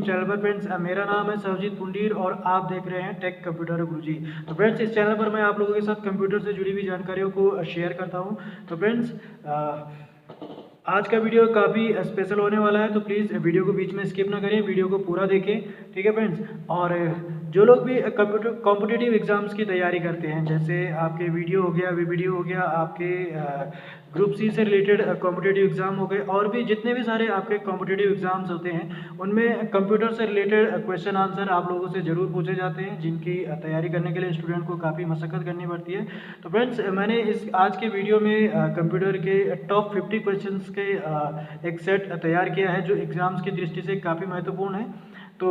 Channel पर। Friends मेरा नाम है सर्वजीत पुंडीर और आप देख रहे हैं टेक कंप्यूटर गुरुजी। तो फ्रेंड्स इस चैनल पर मैं आप लोगों के साथ कंप्यूटर से जुड़ी हुई जानकारियों को शेयर करता हूं। तो फ्रेंड्स आज का वीडियो काफ़ी स्पेशल होने वाला है, तो प्लीज़ वीडियो को बीच में स्किप ना करें, वीडियो को पूरा देखें, ठीक है फ्रेंड्स। और जो लोग भी कॉम्पिटिटिव एग्ज़ाम्स की तैयारी करते हैं, जैसे आपके वीडियो हो गया, वीडियो हो गया, आपके ग्रुप सी से रिलेटेड कॉम्पिटिटिव एग्ज़ाम हो गए, और भी जितने भी सारे आपके कॉम्पिटिटिव एग्ज़ाम्स होते हैं उनमें कंप्यूटर से रिलेटेड क्वेश्चन आंसर आप लोगों से ज़रूर पूछे जाते हैं, जिनकी तैयारी करने के लिए स्टूडेंट को काफ़ी मशक्क़त करनी पड़ती है। तो फ्रेंड्स मैंने इस आज के वीडियो में कंप्यूटर के टॉप 50 क्वेश्चंस के एक सेट तैयार किया है, जो एग्ज़ाम्स की दृष्टि से काफ़ी महत्वपूर्ण है। तो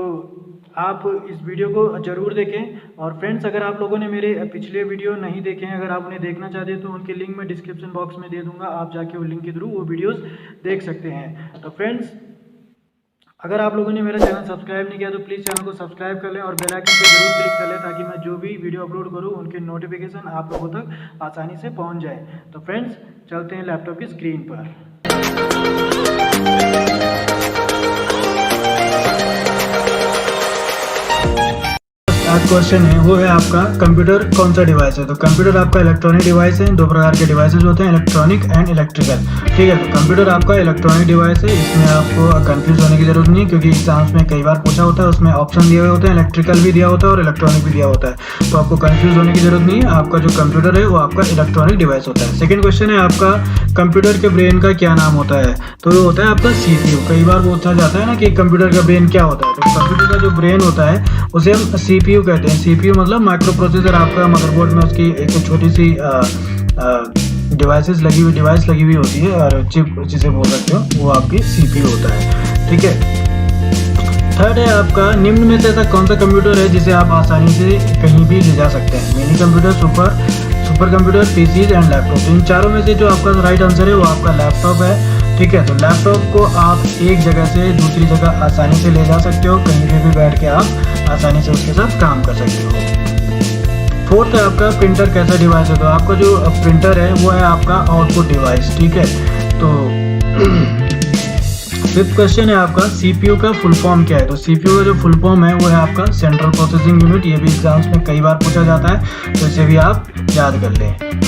आप इस वीडियो को ज़रूर देखें। और फ्रेंड्स अगर आप लोगों ने मेरे पिछले वीडियो नहीं देखे हैं, अगर आप उन्हें देखना चाहते हैं तो उनके लिंक मैं डिस्क्रिप्शन बॉक्स में दे दूंगा, आप जाके वो लिंक के थ्रू वो वीडियोस देख सकते हैं। तो फ्रेंड्स अगर आप लोगों ने मेरा चैनल सब्सक्राइब नहीं किया तो प्लीज़ चैनल को सब्सक्राइब कर लें और बेल आइकन पर जरूर क्लिक कर लें, ताकि मैं जो भी वीडियो अपलोड करूं उनके नोटिफिकेशन आप लोगों तक आसानी से पहुंच जाए। तो फ्रेंड्स चलते हैं लैपटॉप की स्क्रीन पर। क्वेश्चन है वो है आपका कंप्यूटर कौन सा डिवाइस है। तो कंप्यूटर आपका इलेक्ट्रॉनिक डिवाइस है। दो प्रकार के डिवाइसेस होते हैं, इलेक्ट्रॉनिक एंड इलेक्ट्रिकल, ठीक है। तो कंप्यूटर आपका इलेक्ट्रॉनिक डिवाइस है, इसमें आपको कंफ्यूज होने की जरूरत नहीं है, क्योंकि एग्जाम्स में कई बार पूछा होता है, उसमें ऑप्शन दिए हुए होते हैं, इलेक्ट्रिकल भी दिया होता है और इलेक्ट्रॉनिक भी दिया होता है। तो आपको कंफ्यूज होने की जरूरत नहीं है, आपका जो कंप्यूटर है वो आपका इलेक्ट्रॉनिक डिवाइस होता है। सेकेंड क्वेश्चन है आपका कंप्यूटर के ब्रेन का क्या नाम होता है। तो वो होता है आपका CPU। कई बार पूछा जाता है ना कि कंप्यूटर का ब्रेन क्या होता है, तो कंप्यूटर का जो ब्रेन होता है उसे हम CPU कहते हैं। CPU मतलब माइक्रो प्रोसेसर, आपका मदरबोर्ड में उसकी एक छोटी सी डिवाइस लगी हुई होती है, और चिप जिसे बोल सकते हो, वो आपकी CPU होता है, ठीक है। थर्ड है आपका निम्न में से ऐसा कौन सा कंप्यूटर है जिसे आप आसानी से कहीं भी ले जा सकते हैं। Mini computer, super computer, PCs and laptop. इन चारों में से जो आपका राइट आंसर है वो आपका लैपटॉप है, ठीक है। तो लैपटॉप को आप एक जगह से दूसरी जगह आसानी से ले जा सकते हो, कहीं पे भी बैठ के आप आसानी से उसके साथ काम कर सकते हो। फोर्थ है आपका प्रिंटर कैसा डिवाइस है। तो आपका जो प्रिंटर है वो है आपका आउटपुट डिवाइस, ठीक है। तो फिफ्थ क्वेश्चन है आपका CPU का फुल फॉर्म क्या है। तो CPU का जो फुल फॉर्म है वो है आपका सेंट्रल प्रोसेसिंग यूनिट। ये भी एग्जाम्स में कई बार पूछा जाता है, तो इसे भी आप याद कर लें।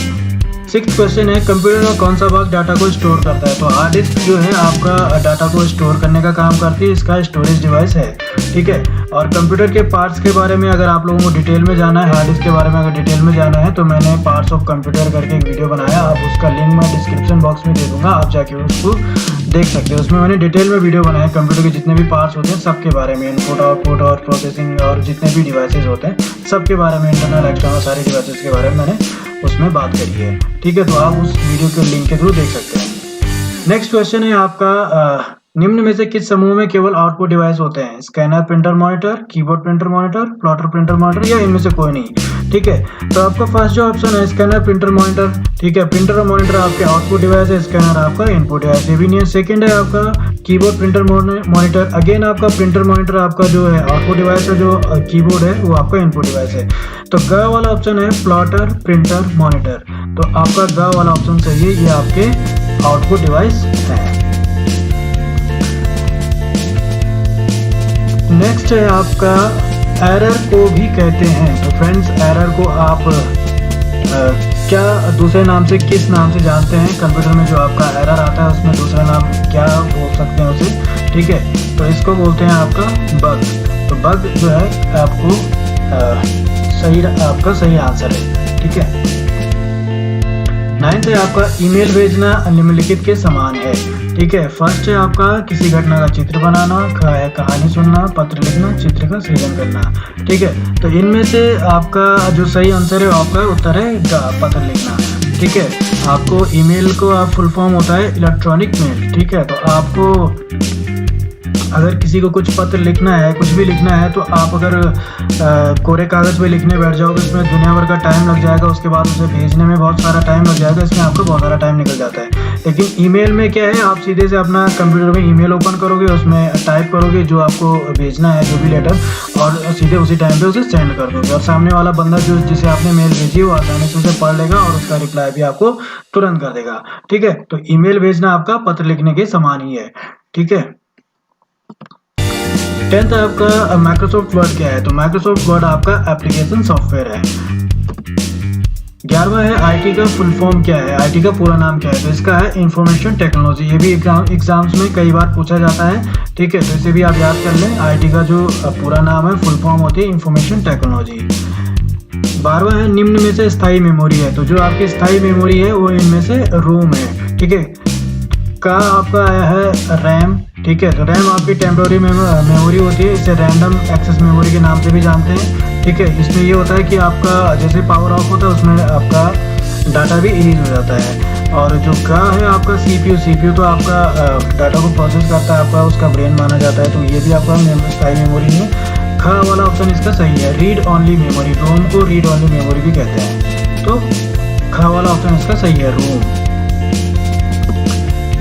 सिक्स्थ क्वेश्चन है कंप्यूटर का कौन सा भाग डाटा को स्टोर करता है। तो हार्ड डिस्क जो है आपका डाटा को स्टोर करने का काम करती है, इसका स्टोरेज डिवाइस है, ठीक है। और कंप्यूटर के पार्ट्स के बारे में अगर आप लोगों को डिटेल में जाना है, हार्ड डिस्क के बारे में अगर डिटेल में जाना है, तो मैंने पार्ट्स ऑफ कंप्यूटर करके एक वीडियो बनाया, आप उसका लिंक मैं डिस्क्रिप्शन बॉक्स में दे दूंगा, आप जाके उसको देख सकते हो। उसमें मैंने डिटेल में वीडियो बनाया कंप्यूटर के जितने भी पार्ट्स होते हैं सबके बारे में, इनपुट आउटपुट और प्रोसेसिंग और जितने भी डिवाइसेज होते हैं सबके बारे में, इंटरनल एक्सटर्नल सारे डिवाइसेज के बारे में मैंने उसमें बात करी है, ठीक है। तो आप उस वीडियो के लिंक के थ्रू देख सकते हैं। नेक्स्ट क्वेश्चन है आपका निम्न में से किस समूह में केवल आउटपुट डिवाइस होते हैं। Scanner printer monitor, keyboard printer monitor, plotter printer monitor, या इनमें से कोई नहीं, ठीक है। तो आपका फर्स्ट जो ऑप्शन है स्कैनर प्रिंटर मॉनिटर, ठीक है। प्रिंटर और मॉनिटर आपके आउटपुट डिवाइस है, स्कैनर आपका इनपुट डिवाइस, ये भी नहीं है। सेकंड है आपका कीबोर्ड प्रिंटर मॉनिटर, अगेन आपका प्रिंटर मॉनिटर आपका जो है आउटपुट डिवाइस है, जो कीबोर्ड है वो आपका इनपुट डिवाइस है। तो ग वाला ऑप्शन है प्लॉटर प्रिंटर मॉनिटर, तो आपका ग वाला ऑप्शन सही है, ये आपके आउटपुट डिवाइस है। नेक्स्ट है आपका एरर को भी कहते हैं। तो फ्रेंड्स एरर को आप क्या दूसरे नाम से, किस नाम से जानते हैं। कंप्यूटर में जो आपका एरर आता है उसमें दूसरा नाम क्या बोल सकते हैं उसे, ठीक है। तो इसको बोलते हैं आपका बग। तो बग जो है आपको आपका सही आंसर है, ठीक है। नाइन्थ है आपका ईमेल भेजना निम्नलिखित के समान है, ठीक है। फर्स्ट है आपका किसी घटना का चित्र बनाना, है कहानी सुनना, पत्र लिखना, चित्र का सृजन करना, ठीक है। तो इनमें से आपका जो सही आंसर है आपका उत्तर है पत्र लिखना, ठीक है। आपको ईमेल को आप फुल फॉर्म होता है इलेक्ट्रॉनिक मेल, ठीक है। तो आपको अगर किसी को कुछ पत्र लिखना है, कुछ भी लिखना है, तो आप अगर कोरे कागज़ पे लिखने बैठ जाओगे उसमें दुनिया भर का टाइम लग जाएगा, उसके बाद उसे भेजने में बहुत सारा टाइम लग जाएगा, इसमें आपको बहुत सारा टाइम निकल जाता है। लेकिन ईमेल में क्या है, आप सीधे से अपना कंप्यूटर में ईमेल ओपन करोगे, उसमें टाइप करोगे जो आपको भेजना है, जो भी लेटर, और सीधे उसी टाइम पे उसे सेंड कर दोगे, और सामने वाला बंदा जो जिसे आपने मेल भेजी वो आसानी से उसे पढ़ लेगा और उसका रिप्लाई भी आपको तुरंत कर देगा, ठीक है। तो ईमेल भेजना आपका पत्र लिखने के समान ही है, ठीक है। 10th है आपका माइक्रोसॉफ्ट वर्ड क्या है, तो माइक्रोसॉफ्ट वर्ड आपका एप्लीकेशन सॉफ्टवेयर है। 11वां है आईटी का फुल फॉर्म क्या है, आईटी का पूरा नाम क्या है, तो इसका है इंफॉर्मेशन टेक्नोलॉजी। ये भी एग्जाम्स में कई बार पूछा जाता है, ठीक है, तो इसे भी आप याद कर लें। आईटी का जो पूरा नाम है, फुल फॉर्म होती है इंफॉर्मेशन टेक्नोलॉजी। 12वां है निम्न में से स्थायी मेमोरी है, तो जो आपकी स्थायी मेमोरी है वो इनमें से रोम है, ठीक है। का आपका आया है रैम, ठीक है, तो रैम आपकी टेम्पोररी मेमोरी होती है, इसे रैंडम एक्सेस मेमोरी के नाम से भी जानते हैं, ठीक है। इसमें ये होता है कि आपका जैसे पावर ऑफ होता है उसमें आपका डाटा भी इरेज हो जाता है। और जो का है आपका सीपीयू तो आपका डाटा को प्रोसेस करता है, आपका उसका ब्रेन माना जाता है, तो ये भी आपका स्थायी मेमोरी नहीं है। खा वाला ऑप्शन इसका सही है, रीड ऑनली मेमोरी, रोम को रीड ऑनली मेमोरी भी कहते हैं, तो खा वाला ऑप्शन इसका सही है, रोम।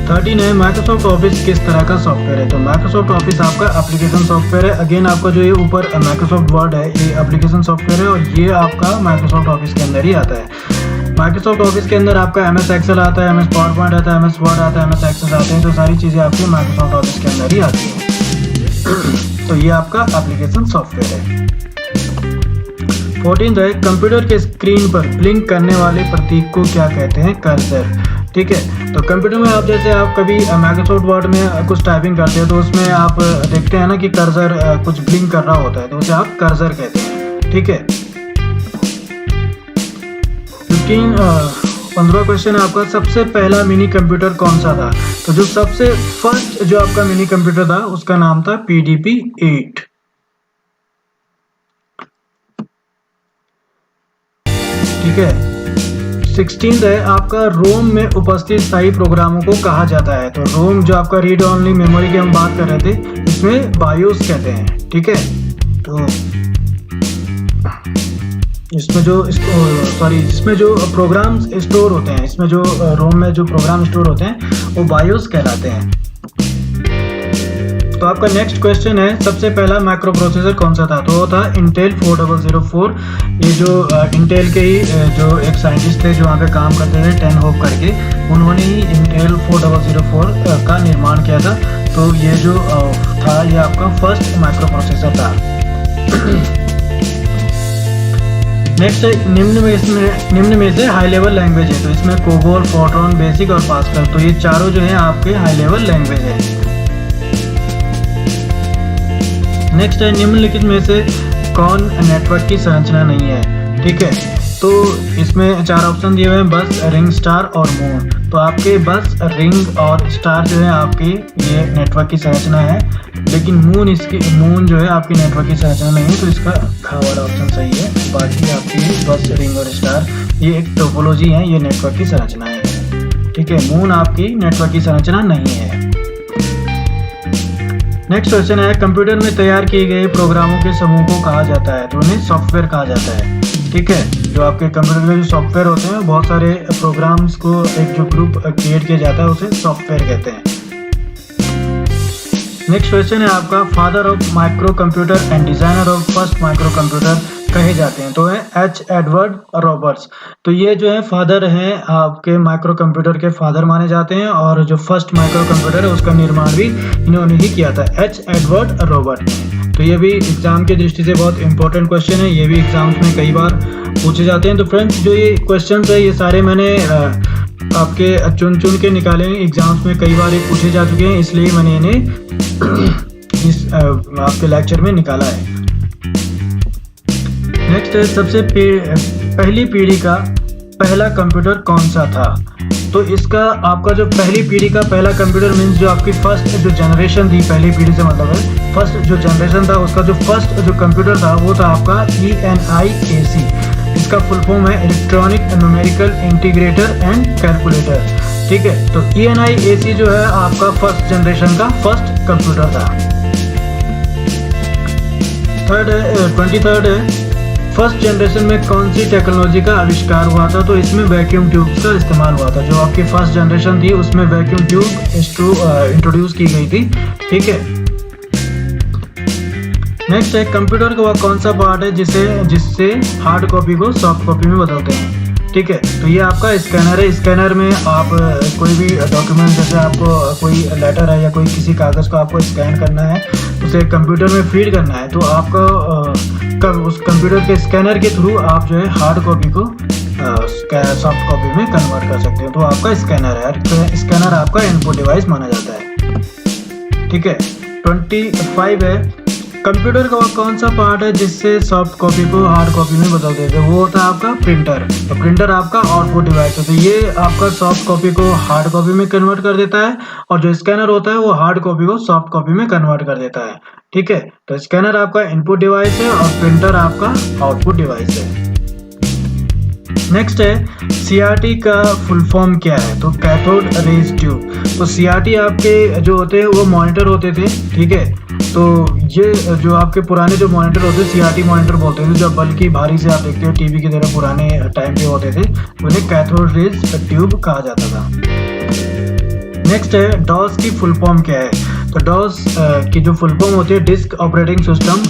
13 है माइक्रोसॉफ्ट ऑफिस किस तरह का सॉफ्टवेयर है, तो माइक्रोसॉफ्ट ऑफिस आपका एप्लीकेशन सॉफ्टवेयर है। अगेन आपका जो ये ऊपर माइक्रोसॉफ्ट वर्ड है ये एप्लीकेशन सॉफ्टवेयर है, और ये आपका माइक्रोसॉफ्ट ऑफिस के अंदर ही आता है। माइक्रोसॉफ्ट ऑफिस के अंदर आपका एमएस एक्सेल आता है, एमएस पावर पॉइंट आता है, एमएस वर्ड आता है, एमएस एक्सेस आते हैं, तो सारी चीज़ें आपकी माइक्रोसॉफ्ट ऑफिस के अंदर ही आती हैं। तो ये आपका एप्लीकेशन सॉफ्टवेयर है। 14 है कंप्यूटर के स्क्रीन पर ब्लिंक करने वाले प्रतीक को क्या कहते हैं, कर्सर, ठीक है। तो कंप्यूटर में आप जैसे आप कभी माइक्रोसॉफ्ट वर्ड में कुछ टाइपिंग करते हो तो उसमें आप देखते हैं ना कि कर्सर कुछ ब्लिंक कर रहा होता है, तो उसे आप कर्सर कहते हैं, ठीक है। 15वां क्वेश्चन है आपका सबसे पहला मिनी कंप्यूटर कौन सा था, तो जो सबसे फर्स्ट जो आपका मिनी कंप्यूटर था उसका नाम था PDP-8, ठीक है। 16 है आपका रोम में उपस्थित स्थायी प्रोग्रामों को कहा जाता है, तो रोम जो आपका रीड ओनली मेमोरी की हम बात कर रहे थे इसमें बायोस कहते हैं, ठीक है। तो इसमें जो प्रोग्राम स्टोर होते हैं, इसमें जो रोम में जो प्रोग्राम स्टोर होते हैं वो बायोस कहलाते हैं। तो आपका नेक्स्ट क्वेश्चन है सबसे पहला माइक्रो प्रोसेसर कौन सा था, तो वो था इंटेल 4004। ये जो इंटेल के ही जो एक साइंटिस्ट थे जो वहाँ पे काम करते थे 10 होप करके, उन्होंने ही इंटेल 4004 का निर्माण किया था। तो ये जो था ये आपका फर्स्ट माइक्रो प्रोसेसर था। नेक्स्ट निम्न में से हाई लेवल लैंग्वेज है, तो इसमें कोबोल, फोर्ट्रॉन, बेसिक और पास्कल, तो ये चारों जो है आपके हाई लेवल लैंग्वेज है। नेक्स्ट है निम्नलिखित में से कौन नेटवर्क की संरचना नहीं है, ठीक है। तो इसमें 4 ऑप्शन दिए हुए हैं, बस, रिंग, स्टार और मून। तो आपके बस, रिंग और स्टार जो है आपकी ये नेटवर्क की संरचना है, लेकिन मून जो है आपकी नेटवर्क की संरचना नहीं है, तो इसका खा वाला ऑप्शन सही है। बाकी आपकी बस, रिंग और स्टार ये एक टोपोलॉजी है, ये नेटवर्क की संरचना है, ठीक है। मून आपकी नेटवर्क की संरचना नहीं है। नेक्स्ट क्वेश्चन है कंप्यूटर में तैयार किए गए प्रोग्रामों के समूह को कहा जाता है, तो उन्हें सॉफ्टवेयर कहा जाता है, ठीक है। जो आपके कंप्यूटर में जो सॉफ्टवेयर होते हैं बहुत सारे प्रोग्राम्स को एक जो ग्रुप क्रिएट किया जाता है उसे सॉफ्टवेयर कहते हैं। नेक्स्ट क्वेश्चन है आपका father of micro computer and designer of first micro computer कहे जाते हैं, तो है H. Edward Roberts. तो ये जो है फादर हैं आपके माइक्रो कंप्यूटर के फादर माने जाते हैं, और जो फर्स्ट माइक्रो कंप्यूटर है उसका निर्माण भी इन्होंने ही किया था, H. Edward Robert. तो ये भी एग्जाम की दृष्टि से बहुत इंपॉर्टेंट क्वेश्चन है, ये भी एग्जाम्स में कई बार पूछे जाते हैं। तो फ्रेंड्स जो ये क्वेश्चन है ये सारे मैंने आपके चुन के निकाले हैं, एग्जाम्स में कई बार ये पूछे जा चुके हैं, इसलिए मैंने इन्हें इस आपके लेक्चर में निकाला है। नेक्स्ट है सबसे पहली पीढ़ी का पहला कंप्यूटर कौन सा था, तो इसका आपका जो पहली पीढ़ी का पहला कंप्यूटर मीन्स जो आपकी फर्स्ट जो जनरेशन थी, पहली पीढ़ी से मतलब है फर्स्ट जो जनरेशन था, उसका जो फर्स्ट जो कंप्यूटर था वो था आपका ENIAC। इसका फुल फॉर्म है electronic numerical integrator and calculator, ठीक है। तो ENIAC जो है आपका फर्स्ट जनरेशन का फर्स्ट कंप्यूटर था। 23rd है फर्स्ट जनरेशन में कौन सी टेक्नोलॉजी का आविष्कार हुआ था, तो इसमें वैक्यूम ट्यूब्स का इस्तेमाल हुआ था। जो आपकी फर्स्ट जनरेशन थी उसमें वैक्यूम ट्यूब इंट्रोड्यूस की गई थी, ठीक है। नेक्स्ट है कंप्यूटर का वह कौन सा पार्ट है जिससे हार्ड कॉपी को सॉफ्ट कॉपी में बदलते हैं, ठीक है। तो ये आपका स्कैनर है। स्कैनर में आप कोई भी डॉक्यूमेंट, जैसे आपको कोई लेटर है या कोई किसी कागज़ को आपको स्कैन करना है, उसे कंप्यूटर में फीड करना है, तो आपको उस कंप्यूटर के स्कैनर के थ्रू आप जो है हार्ड कॉपी को सॉफ्ट कॉपी में कन्वर्ट कर सकते हो। तो आपका स्कैनर है। स्कैनर आपका इनपुट डिवाइस माना जाता है, ठीक है। 25 है, कंप्यूटर का कौन सा पार्ट है जिससे सॉफ्ट कॉपी को हार्ड कॉपी में बदल देते हैं? वो होता है आपका प्रिंटर। तो प्रिंटर आपका आउटपुट डिवाइस है। तो ये आपका सॉफ्ट कॉपी को हार्ड कॉपी में कन्वर्ट कर देता है, और जो स्कैनर होता है वो हार्ड कॉपी को सॉफ्ट कॉपी में कन्वर्ट कर देता है, ठीक है। तो स्कैनर आपका इनपुट डिवाइस है और प्रिंटर आपका आउटपुट डिवाइस है। नेक्स्ट है सीआरटी का फुल फॉर्म क्या है? तो कैथोड रेज ट्यूब। तो सीआरटी आपके जो होते हैं वो मॉनिटर होते थे, ठीक है। तो ये जो आपके पुराने जो मॉनिटर होते हैं सीआरटी मॉनिटर बोलते थे, जो बल्कि भारी से आप देखते हो टीवी की तरह पुराने टाइम पे होते थे, उन्हें कैथोड रेज ट्यूब कहा जाता था। नेक्स्ट है डॉस की फुल फॉर्म क्या है? तो डॉस की जो फुल फॉर्म होती है डिस्क ऑपरेटिंग सिस्टम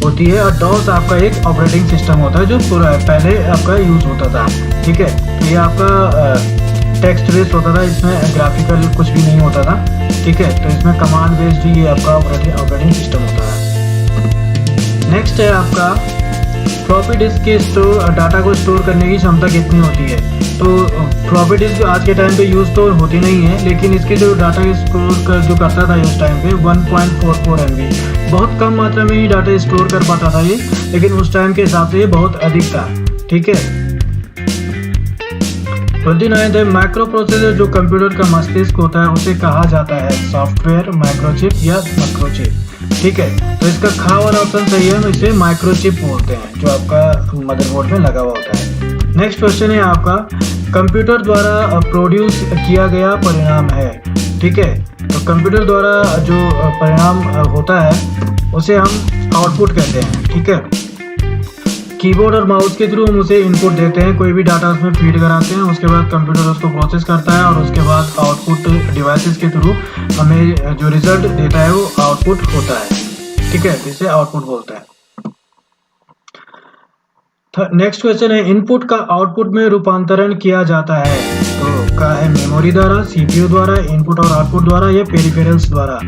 होती है, और डॉस आपका एक ऑपरेटिंग सिस्टम होता है जो पहले आपका यूज होता था, ठीक है। तो ये आपका टेक्स्ट बेस्ड होता था, इसमें ग्राफिकल कुछ भी नहीं होता था, ठीक है। तो इसमें कमांड बेस्ड ही ये आपका ऑपरेटिंग सिस्टम होता है। नेक्स्ट है आपका फ्लॉपी डिस्क के डाटा को स्टोर करने की क्षमता कितनी होती है? तो फ्लॉपी डिस्क आज के टाइम पे यूज़ तो होती नहीं है, लेकिन इसके जो डाटा स्टोर जो करता था उस टाइम पे 1.44 MB, बहुत कम मात्रा में ही डाटा स्टोर कर पाता था ये, लेकिन उस टाइम के हिसाब से ये बहुत अधिक था, ठीक है। 29 है माइक्रो प्रोसेसर। जो कंप्यूटर का मस्तिष्क होता है उसे कहा जाता है सॉफ्टवेयर, माइक्रोचिप या मैक्रोचिप, ठीक है। तो इसका खा वाला ऑप्शन सही है, हम इसे माइक्रोचिप बोलते हैं, जो आपका मदरबोर्ड में लगा हुआ होता है। नेक्स्ट क्वेश्चन है आपका कंप्यूटर द्वारा प्रोड्यूस किया गया परिणाम है, ठीक है। तो कंप्यूटर द्वारा जो परिणाम होता है उसे हम आउटपुट कहते हैं, ठीक है। कीबोर्ड और माउस के थ्रू हम उसे इनपुट देते हैं, कोई भी डाटा उसमें फीड कराते हैं, उसके बाद कंप्यूटर उसको प्रोसेस करता है, और उसके बाद आउटपुट डिवाइसेस के थ्रू हमें जो रिजल्ट देता है वो आउटपुट होता है, ठीक है। इसे आउटपुट बोलता है। नेक्स्ट क्वेश्चन है इनपुट का आउटपुट में रूपांतरण किया जाता है, तो का है मेमोरी द्वारा, सीपीयू द्वारा, इनपुट और आउटपुट द्वारा या पेरिफेरल्स द्वारा?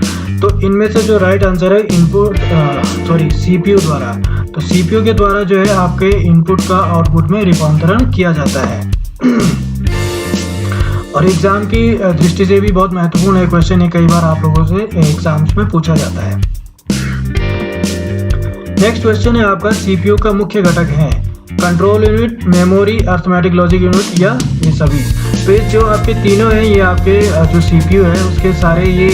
तो इनमें से जो राइट आंसर है सीपीयू द्वारा। तो सीपीयू के द्वारा जो है आपके इनपुट का आउटपुट में रूपांतरण किया जाता है। और एग्जाम की दृष्टि से भी बहुत महत्वपूर्ण है क्वेश्चन है, कई बार आप लोगों से एग्जाम्स में पूछा जाता है। नेक्स्ट क्वेश्चन है आपका सीपीयू का मुख्य घटक है control unit, memory, arithmetic logic unit या ये सभी? तो ये जो आपके तीनों हैं ये आपके जो सीपीयू है उसके सारे ये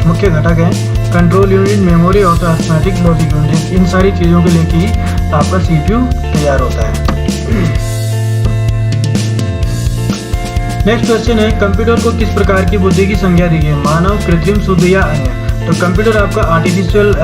मुख्य घटक हैं। कंट्रोल यूनिट, मेमोरी और अर्थमेटिक लॉजिक यूनिट, इन सारी चीज़ों को लेके ही आपका सीपीयू तैयार होता है। नेक्स्ट क्वेश्चन है कंप्यूटर को किस प्रकार की बुद्धि की संज्ञा दी है? मानव, कृत्रिम, शुद्ध या अन्य? तो कंप्यूटर आपका आर्टिफिशियल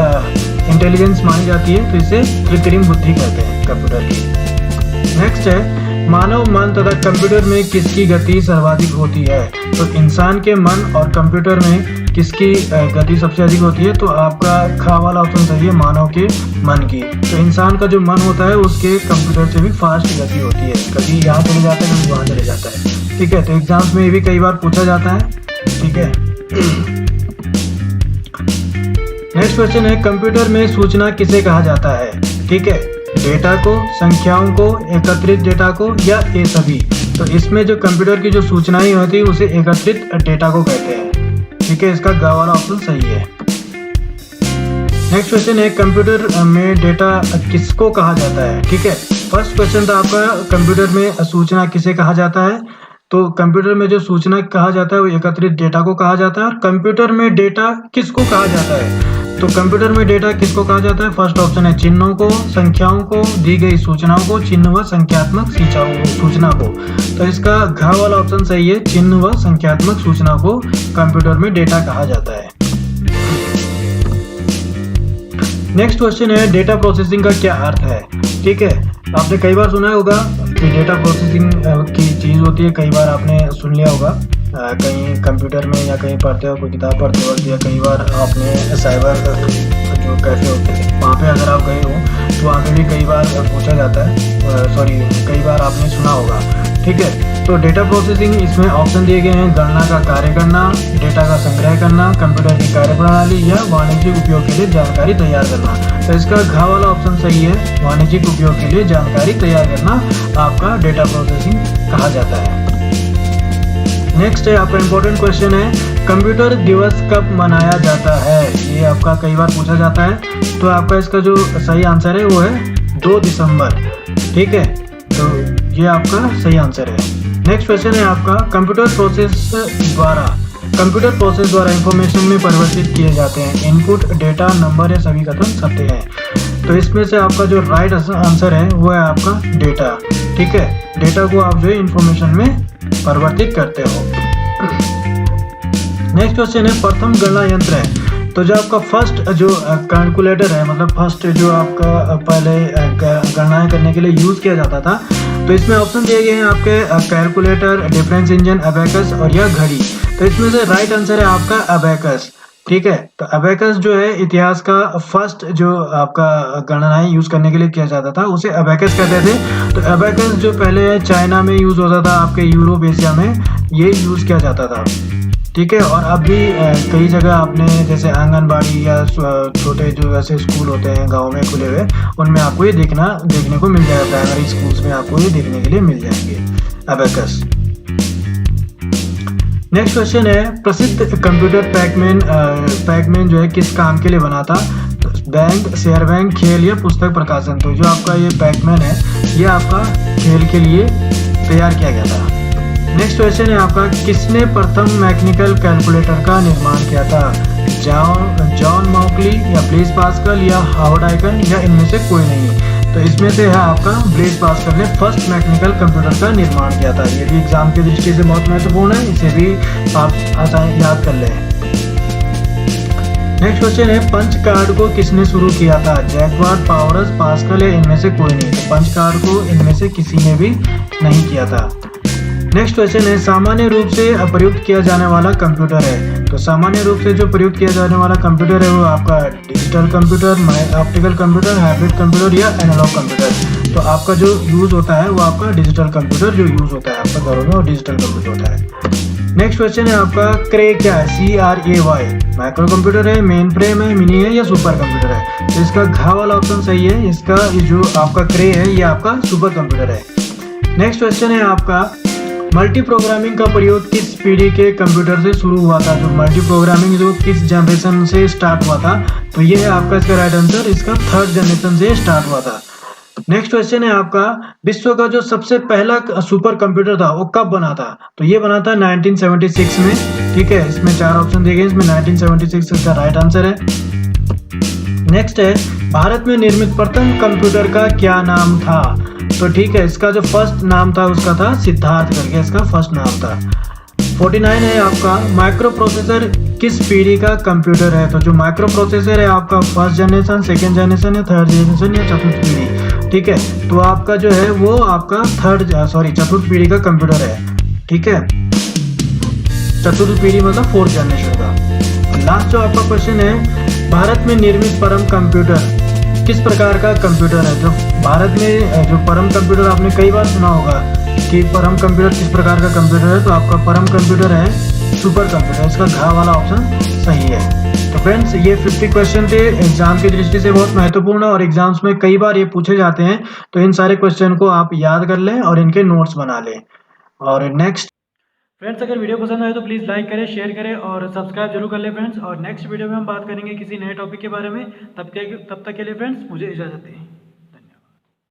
इंटेलिजेंस मानी जाती है, तो इसे कृत्रिम बुद्धि कहते हैं कंप्यूटर की। नेक्स्ट है मानव मन तथा कंप्यूटर में किसकी गति सर्वाधिक होती है? तो इंसान के मन और कंप्यूटर में किसकी गति सबसे अधिक होती है? तो आपका खा वाला ऑप्शन सही है, मानव के मन की। तो इंसान का जो मन होता है उसके कंप्यूटर से भी फास्ट गति होती है, कभी यहाँ चले जाता है कभी वहाँ चले जाता है, ठीक है। तो एग्जाम्स में ये भी कई बार पूछा जाता है, ठीक है। नेक्स्ट क्वेश्चन है कंप्यूटर में सूचना किसे कहा जाता है? ठीक है, डेटा को, संख्याओं को, एकत्रित डेटा को या ये सभी? तो इसमें जो कंप्यूटर की जो सूचनाएं होती है उसे एकत्रित डेटा को कहते हैं, ठीक है। इसका ग वाला ऑप्शन सही है। नेक्स्ट क्वेश्चन है कंप्यूटर में डेटा किसको कहा जाता है? ठीक है, फर्स्ट क्वेश्चन था आपका कंप्यूटर में सूचना किसे कहा जाता है? तो कंप्यूटर में जो सूचना कहा जाता है वो एकत्रित डेटा को कहा जाता है। और कंप्यूटर में डेटा किसको कहा जाता है? तो कंप्यूटर में डेटा किसको कहा जाता है? फर्स्ट ऑप्शन है चिन्हों को, संख्याओं को, दी गई सूचनाओं को, चिन्ह व संख्यात्मक सूचना को। तो इसका घ वाला ऑप्शन सही है, चिन्ह व संख्यात्मक सूचना को कंप्यूटर में डेटा कहा जाता है। नेक्स्ट क्वेश्चन है डेटा प्रोसेसिंग का क्या अर्थ है? ठीक है, आपने कई बार सुना होगा कि डेटा प्रोसेसिंग की चीज़ होती है, कई बार आपने सुन लिया होगा कहीं कंप्यूटर में या कहीं पढ़ते हो, कोई किताब पढ़ते वक्त, या कई बार आपने साइबर जो कैफे होते हैं वहाँ पे अगर आप गए हो तो वहाँ पे भी कई बार पूछा जाता है, कई बार आपने सुना होगा। ठीक है, तो डेटा प्रोसेसिंग इसमें ऑप्शन दिए गए हैं, गणना का कार्य करना, डेटा का संग्रह करना, कंप्यूटर की कार्यप्रणाली या वाणिज्यिक उपयोग के लिए जानकारी तैयार करना। तो इसका घ वाला ऑप्शन सही है, वाणिज्यिक उपयोग के लिए जानकारी तैयार करना आपका डेटा प्रोसेसिंग कहा जाता है। नेक्स्ट है आपका इम्पोर्टेंट क्वेश्चन है, कंप्यूटर दिवस कब मनाया जाता है? ये आपका कई बार पूछा जाता है। तो आपका इसका जो सही आंसर है वो है 2 दिसंबर। ठीक है, तो ये आपका सही आंसर है। नेक्स्ट क्वेश्चन है आपका, कंप्यूटर प्रोसेस द्वारा इंफॉर्मेशन में परिवर्तित किए जाते हैं इनपुट, डेटा, नंबर या सभी कथन सत्य हैं। तो इसमें से आपका जो राइट आंसर है वो है आपका डेटा। ठीक है, डेटा को आप जो है इंफॉर्मेशन में परिवर्तित करते हो। नेक्स्ट क्वेश्चन है, प्रथम गणना यंत्र है। तो जो आपका फर्स्ट जो कैलकुलेटर है, मतलब फर्स्ट जो आपका पहले गणनाएं करने के लिए यूज किया जाता था, तो इसमें ऑप्शन दिए गए हैं आपके कैलकुलेटर, डिफरेंस इंजन, अबेकस और या घड़ी। तो इसमें से राइट आंसर है आपका अबेकस। ठीक है, तो अबेकस जो है इतिहास का फर्स्ट जो आपका गणनाएं यूज करने के लिए किया जाता था उसे अबेकस कहते थे। तो अबेकस जो पहले चाइना में यूज होता था, आपके यूरोप एशिया में ये यूज किया जाता था। ठीक है, और अब भी कई जगह आपने जैसे आंगनबाड़ी या छोटे जो ऐसे स्कूल होते हैं गांव में खुले हुए, उनमें आपको ये देखने को मिल जाएगा। प्राइमरी स्कूल्स में आपको ये देखने के लिए मिल जाएंगे अबेकस। नेक्स्ट क्वेश्चन है, प्रसिद्ध कंप्यूटर पैकमैन जो है किस काम के लिए बना था? तो बैंक, शेयर बैंक, खेल या पुस्तक प्रकाशन। तो जो आपका ये पैकमैन है ये आपका खेल के लिए तैयार किया गया था। नेक्स्ट क्वेश्चन है आपका, किसने प्रथम मैकेनिकल कैलकुलेटर का निर्माण किया था? जॉन मॉकली या ब्लेज पास्कल या हार्वर्ड आइकन या इनमें से कोई नहीं। तो इसमें से है आपका ब्लेज पास्कल ने फर्स्ट मैकेनिकल कंप्यूटर का निर्माण किया था। ये भी एग्जाम की दृष्टि से बहुत महत्वपूर्ण है, इसे भी आप आसानी याद कर लें। नेक्स्ट क्वेश्चन है, पंच कार्ड को किसने शुरू किया था? जैकवार्ड, पावरस, पास्कल या इनमें से कोई नहीं। तो पंच कार्ड को इनमें से किसी ने भी नहीं किया था। नेक्स्ट क्वेश्चन है, सामान्य रूप से प्रयुक्त किया जाने वाला कंप्यूटर है। तो सामान्य रूप से जो प्रयुक्त किया जाने वाला कंप्यूटर है वो आपका digital computer, optical computer, hybrid computer या एनालॉग कंप्यूटर। तो आपका जो यूज होता है वो आपका डिजिटल कंप्यूटर जो यूज होता है आपका घरों में, और डिजिटल कंप्यूटर होता है। नेक्स्ट क्वेश्चन है आपका, क्रे क्या है? CRAY माइक्रो कंप्यूटर है, मेन फ्रेम है, मिनी है या सुपर कंप्यूटर है? तो इसका घ वाला ऑप्शन सही है। इसका जो आपका क्रे है ये आपका सुपर कंप्यूटर है। नेक्स्ट क्वेश्चन है आपका, मल्टी प्रोग्रामिंग का प्रयोग किस पीढ़ी के कंप्यूटर से शुरू हुआ था? जो मल्टी प्रोग्रामिंग जो किस जनरेशन से स्टार्ट हुआ था? तो ये है आपका इसका राइट आंसर, इसका थर्ड जनरेशन से स्टार्ट हुआ था। नेक्स्ट क्वेश्चन है आपका, विश्व का जो सबसे पहला सुपर कंप्यूटर था वो कब बना था? तो ये बना था 1976 में। ठीक है, इसमें 4 ऑप्शन दिए गए, इसमें 1976 इसका राइट आंसर है। नेक्स्ट है, भारत में निर्मित प्रथम कंप्यूटर का क्या नाम था? तो ठीक है, इसका जो फर्स्ट नाम था उसका था सिद्धार्थ करके इसका फर्स्ट नाम था। 49 है आपका, माइक्रो प्रोसेसर किस पीढ़ी का कंप्यूटर है? तो जो माइक्रो प्रोसेसर है आपका फर्स्ट जनरेशन, सेकेंड जनरेशन या थर्ड जनरेशन या चतुर्थ पीढ़ी। ठीक है, तो आपका जो है वो आपका चतुर्थ पीढ़ी का कंप्यूटर है। ठीक है, चतुर्थ पीढ़ी मतलब 4th जनरेशन का। लास्ट जो आपका क्वेश्चन है, भारत में निर्मित परम कंप्यूटर किस प्रकार का कंप्यूटर है? जो भारत में जो परम कंप्यूटर आपने कई बार सुना होगा कि परम कंप्यूटर किस प्रकार का कंप्यूटर है, तो आपका परम कंप्यूटर है सुपर कंप्यूटर। इसका घ वाला ऑप्शन सही है। तो फ्रेंड्स, ये 50 क्वेश्चन थे, एग्जाम की दृष्टि से बहुत महत्वपूर्ण और एग्जाम्स में कई बार ये पूछे जाते हैं। तो इन सारे क्वेश्चन को आप याद कर लें और इनके नोट्स बना लें। और नेक्स्ट फ्रेंड्स, अगर वीडियो पसंद आए तो प्लीज़ लाइक करें, शेयर करें और सब्सक्राइब जरूर कर लें फ्रेंड्स। और नेक्स्ट वीडियो में हम बात करेंगे किसी नए टॉपिक के बारे में। तब तक के लिए फ्रेंड्स मुझे इजाज़त दें।